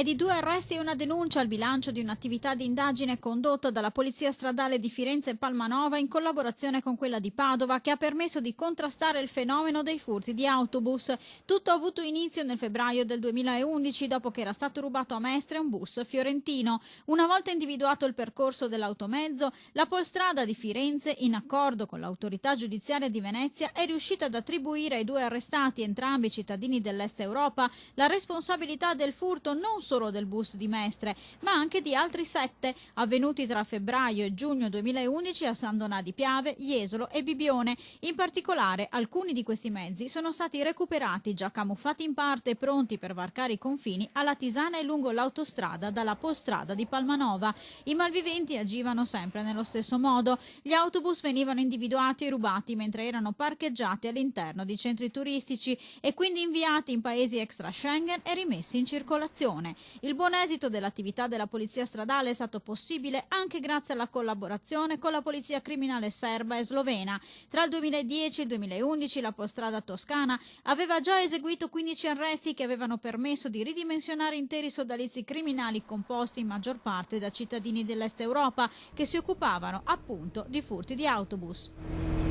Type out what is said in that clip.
di 2 arresti e una denuncia al bilancio di un'attività di indagine condotta dalla Polizia Stradale di Firenze e Palmanova in collaborazione con quella di Padova, che ha permesso di contrastare il fenomeno dei furti di autobus. Tutto ha avuto inizio nel febbraio del 2011, dopo che era stato rubato a Mestre un bus fiorentino. Una volta individuato il percorso dell'automezzo, la Polstrada di Firenze, in accordo con l'autorità giudiziaria di Venezia, è riuscita ad attribuire ai 2 arrestati, entrambi cittadini dell'Est Europa, la responsabilità del furto non solo del bus di Mestre, ma anche di altri 7, avvenuti tra febbraio e giugno 2011 a San Donà di Piave, Jesolo e Bibione. In particolare, alcuni di questi mezzi sono stati recuperati già camuffati in parte e pronti per varcare i confini alla Tisana e lungo l'autostrada dalla Polstrada di Palmanova. I malviventi agivano sempre nello stesso modo. Gli autobus venivano individuati e rubati mentre erano parcheggiati all'interno di centri turistici e quindi inviati in paesi extra Schengen e rimessi in circolazione. Il buon esito dell'attività della polizia stradale è stato possibile anche grazie alla collaborazione con la polizia criminale serba e slovena. Tra il 2010 e il 2011 la Polstrada toscana aveva già eseguito 15 arresti che avevano permesso di ridimensionare interi sodalizi criminali composti in maggior parte da cittadini dell'Est Europa che si occupavano appunto di furti di autobus.